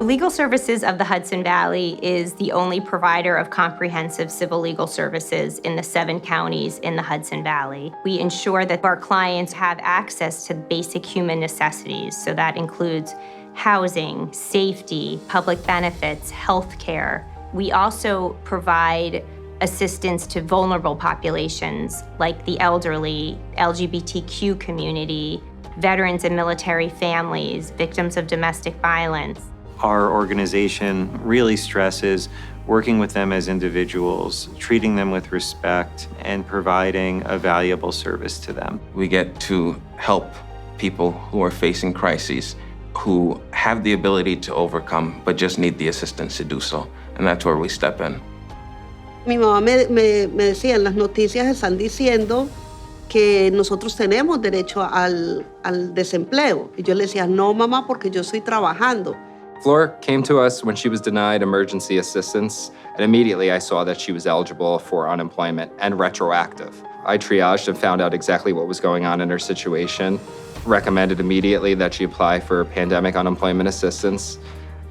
Legal Services of the Hudson Valley is the only provider of comprehensive civil legal services in the 7 counties in the Hudson Valley. We ensure that our clients have access to basic human necessities, so that includes housing, safety, public benefits, health care. We also provide assistance to vulnerable populations like the elderly, LGBTQ community, veterans and military families, victims of domestic violence. Our organization really stresses working with them as individuals, treating them with respect, and providing a valuable service to them. We get to help people who are facing crises, who have the ability to overcome, but just need the assistance to do so. And that's where we step in. Mi mamá me decía, en las noticias están diciendo que nosotros tenemos derecho al desempleo. Y yo le decía, no, mamá, porque yo estoy trabajando. Flor came to us when she was denied emergency assistance, and immediately I saw that she was eligible for unemployment and retroactive. I triaged and found out exactly what was going on in her situation, recommended immediately that she apply for pandemic unemployment assistance,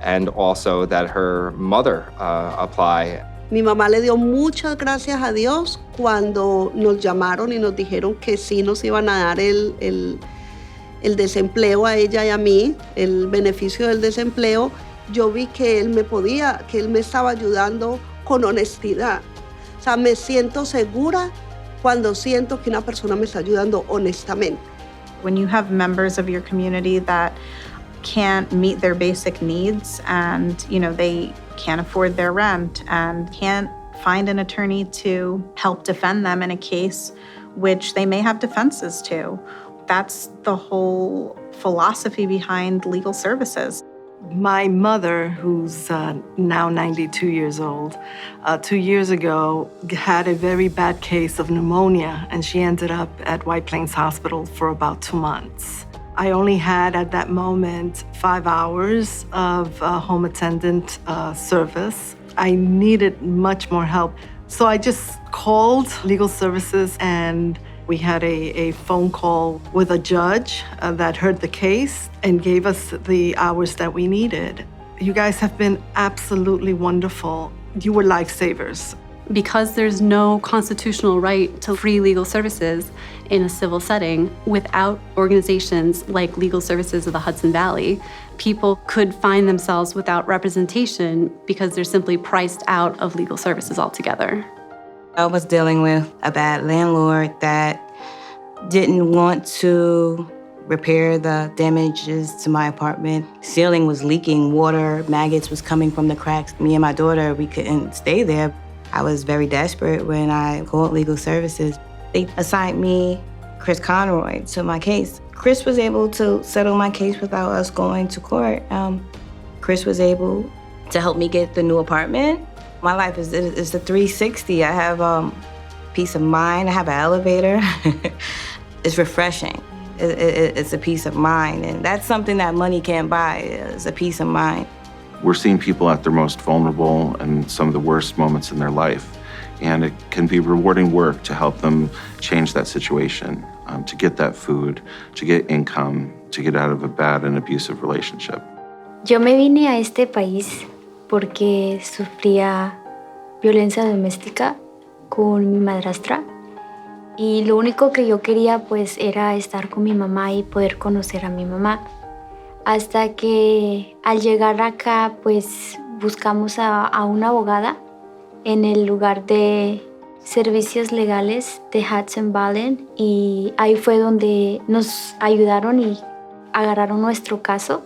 and also that her mother apply. Mi mamá le dio muchas gracias a Dios cuando nos llamaron y nos dijeron que sí nos iban a dar el desempleo a ella y a mí, el beneficio del desempleo. Yo vi que él me estaba ayudando con honestidad. O sea, me siento segura cuando siento que una persona me está ayudando honestamente. When you have members of your community that can't meet their basic needs and, they can't afford their rent and can't find an attorney to help defend them in a case which they may have defenses to. That's the whole philosophy behind legal services. My mother, who's now 92 years old, 2 years ago had a very bad case of pneumonia, and she ended up at White Plains Hospital for about 2 months. I only had, at that moment, 5 hours of home attendant service. I needed much more help. So I just called Legal Services, and we had a phone call with a judge that heard the case and gave us the hours that we needed. You guys have been absolutely wonderful. You were lifesavers. Because there's no constitutional right to free legal services in a civil setting, without organizations like Legal Services of the Hudson Valley, people could find themselves without representation because they're simply priced out of legal services altogether. I was dealing with a bad landlord that didn't want to repair the damages to my apartment. Ceiling was leaking, water, maggots was coming from the cracks. Me and my daughter, we couldn't stay there. I was very desperate when I called Legal Services. They assigned me Chris Conroy to my case. Chris was able to settle my case without us going to court. Chris was able to help me get the new apartment. My life is a 360. I have peace of mind. I have an elevator. It's refreshing. It's a peace of mind, and that's something that money can't buy, is a peace of mind. We're seeing people at their most vulnerable and some of the worst moments in their life. And it can be rewarding work to help them change that situation, to get that food, to get income, to get out of a bad and abusive relationship. Yo me vine a este país porque sufría violencia doméstica con mi madrastra. Y lo único que yo quería pues era estar con mi mamá y poder conocer a mi mamá. Hasta que al llegar acá, pues buscamos a una abogada en el lugar de servicios legales de Hudson Valley, y ahí fue donde nos ayudaron y agarraron nuestro caso.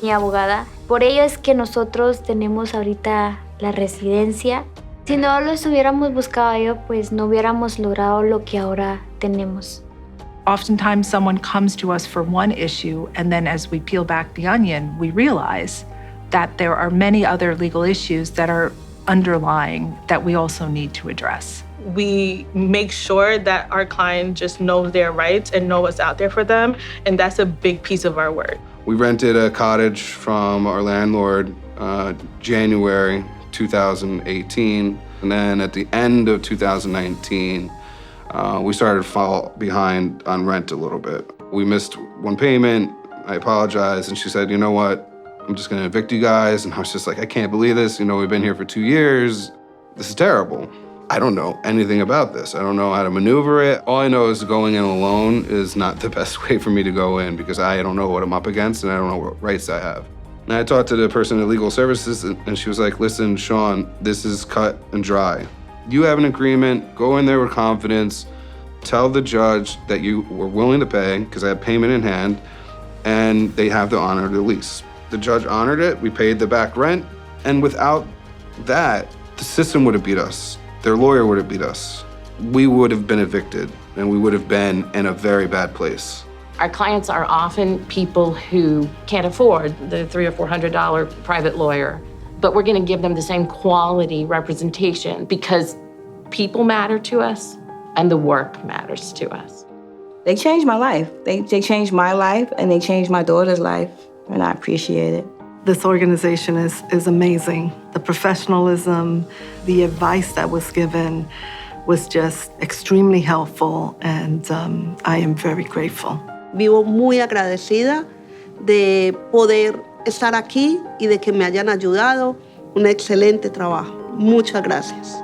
Mi abogada. Por ello es que nosotros tenemos ahorita la residencia. Si no los hubiéramos buscado a ellos, pues no hubiéramos logrado lo que ahora tenemos. Oftentimes someone comes to us for one issue, and then as we peel back the onion, we realize that there are many other legal issues that are underlying that we also need to address. We make sure that our client just knows their rights and know what's out there for them, and that's a big piece of our work. We rented a cottage from our landlord January 2018, and then at the end of 2019, we started to fall behind on rent a little bit. We missed one payment. I apologized, and she said, you know what? I'm just going to evict you guys. And I was just like, I can't believe this. You know, we've been here for 2 years. This is terrible. I don't know anything about this. I don't know how to maneuver it. All I know is going in alone is not the best way for me to go in because I don't know what I'm up against and I don't know what rights I have. And I talked to the person at Legal Services and she was like, listen, Sean, this is cut and dry. You have an agreement, go in there with confidence, tell the judge that you were willing to pay because I had payment in hand and they have to honor the lease. The judge honored it, we paid the back rent, and without that, the system would have beat us. Their lawyer would have beat us. We would have been evicted and we would have been in a very bad place. Our clients are often people who can't afford the $300 or $400 private lawyer, but we're going to give them the same quality representation because people matter to us and the work matters to us. They changed my life. They changed my life and they changed my daughter's life, and I appreciate it. This organization is amazing. The professionalism, the advice that was given was just extremely helpful, and I am very grateful. Vivo muy agradecida de poder estar aquí y de que me hayan ayudado. Un excelente trabajo. Muchas gracias.